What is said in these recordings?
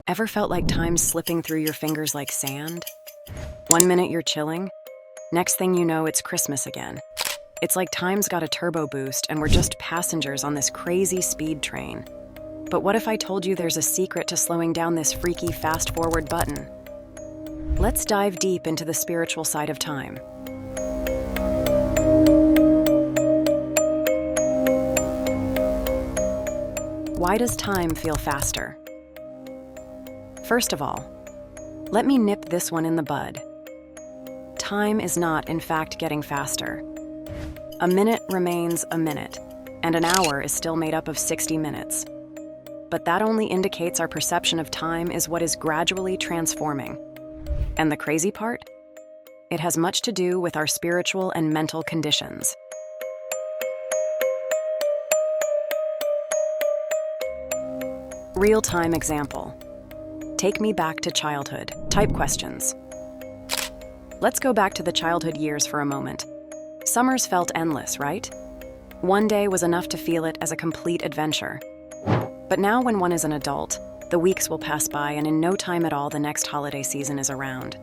Ever felt like time's slipping through your fingers like sand? One minute you're chilling, next thing you know it's Christmas again. It's like time's got a turbo boost and we're just passengers on this crazy speed train. But what if I told you there's a secret to slowing down this freaky fast-forward button? Let's dive deep into the spiritual side of time. Why does time feel faster? First of all, let me nip this one in the bud. Time is not, in fact, getting faster. A minute remains a minute, and an hour is still made up of 60 minutes. But that only indicates our perception of time is what is gradually transforming. And the crazy part? It has much to do with our spiritual and mental conditions. Real-time example. Take me back to childhood. Type questions. Let's go back to the childhood years for a moment. Summers felt endless, right? One day was enough to feel it as a complete adventure. But now when one is an adult, the weeks will pass by and in no time at all the next holiday season is around.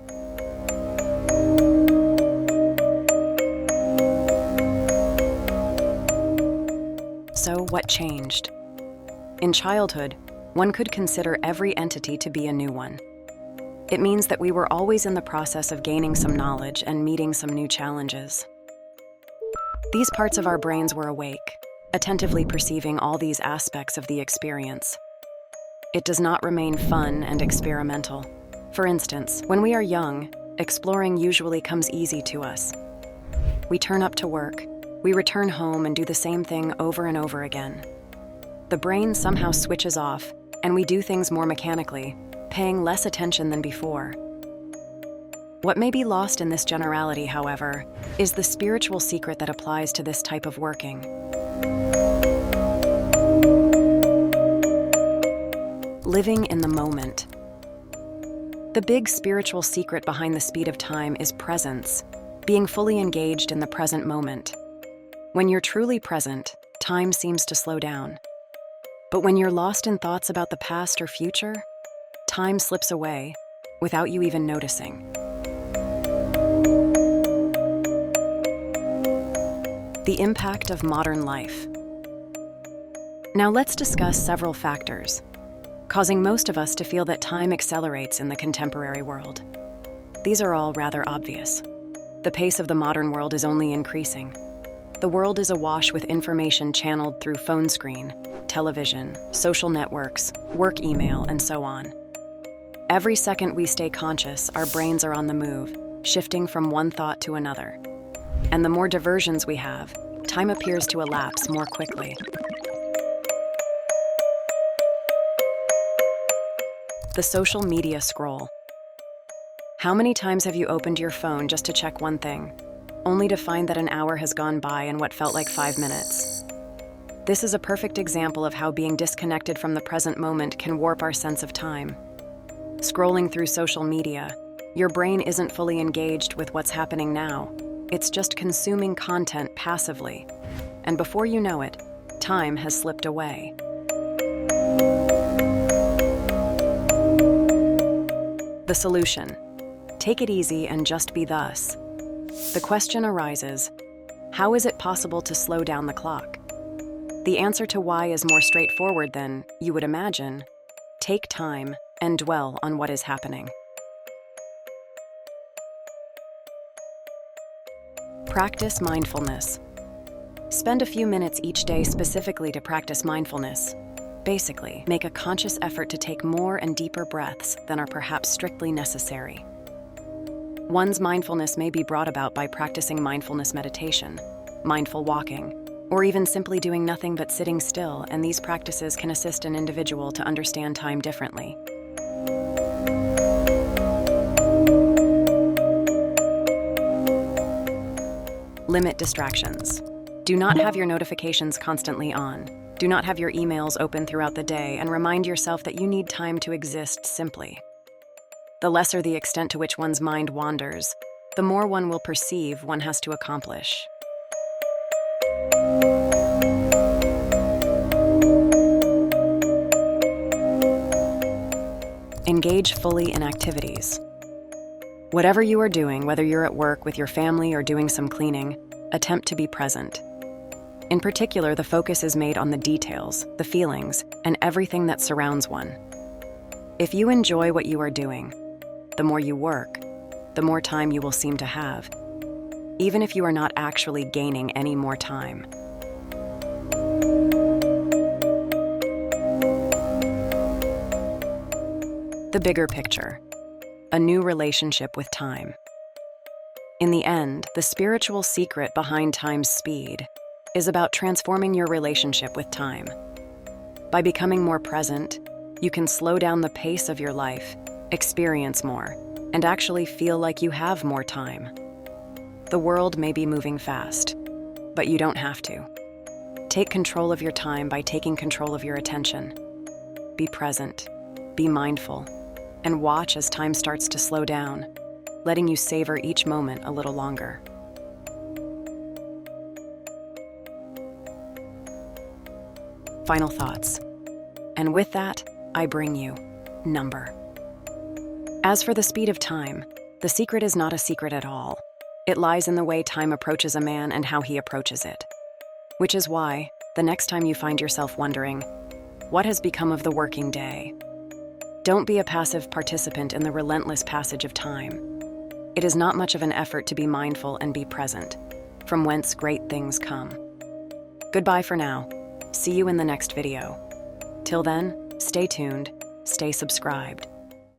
So what changed? In childhood, one could consider every entity to be a new one. It means that we were always in the process of gaining some knowledge and meeting some new challenges. These parts of our brains were awake, attentively perceiving all these aspects of the experience. It does not remain fun and experimental. For instance, when we are young, exploring usually comes easy to us. We turn up to work, we return home and do the same thing over and over again. The brain somehow switches off, and we do things more mechanically, paying less attention than before. What may be lost in this generality, however, is the spiritual secret that applies to this type of working. Living in the moment. The big spiritual secret behind the speed of time is presence, being fully engaged in the present moment. When you're truly present, time seems to slow down. But when you're lost in thoughts about the past or future, time slips away without you even noticing. The impact of modern life. Now let's discuss several factors, causing most of us to feel that time accelerates in the contemporary world. These are all rather obvious. The pace of the modern world is only increasing. The world is awash with information channeled through phone screen, television, social networks, work email, and so on. Every second we stay conscious, our brains are on the move, shifting from one thought to another. And the more diversions we have, time appears to elapse more quickly. The social media scroll. How many times have you opened your phone just to check one thing, only to find that an hour has gone by in what felt like 5 minutes? This is a perfect example of how being disconnected from the present moment can warp our sense of time. Scrolling through social media, your brain isn't fully engaged with what's happening now. It's just consuming content passively. And before you know it, time has slipped away. The solution. Take it easy and just be thus. The question arises, how is it possible to slow down the clock? The answer to why is more straightforward than you would imagine. Take time and dwell on what is happening. Practice mindfulness. Spend a few minutes each day specifically to practice mindfulness. Basically, make a conscious effort to take more and deeper breaths than are perhaps strictly necessary. One's mindfulness may be brought about by practicing mindfulness meditation, mindful walking, or even simply doing nothing but sitting still, and these practices can assist an individual to understand time differently. Limit distractions. Do not have your notifications constantly on. Do not have your emails open throughout the day, and remind yourself that you need time to exist simply. The lesser the extent to which one's mind wanders, the more one will perceive one has to accomplish. Engage fully in activities. Whatever you are doing, whether you're at work with your family or doing some cleaning, attempt to be present. In particular, the focus is made on the details, the feelings, and everything that surrounds one. If you enjoy what you are doing, the more you work, the more time you will seem to have, even if you are not actually gaining any more time. The bigger picture, a new relationship with time. In the end, the spiritual secret behind time's speed is about transforming your relationship with time. By becoming more present, you can slow down the pace of your life, experience more, and actually feel like you have more time. The world may be moving fast, but you don't have to. Take control of your time by taking control of your attention. Be present, be mindful, and watch as time starts to slow down, letting you savor each moment a little longer. Final thoughts. And with that, I bring you number. As for the speed of time, the secret is not a secret at all. It lies in the way time approaches a man and how he approaches it. Which is why, the next time you find yourself wondering, what has become of the working day? Don't be a passive participant in the relentless passage of time. It is not much of an effort to be mindful and be present, from whence great things come. Goodbye for now. See you in the next video. Till then, stay tuned, stay subscribed.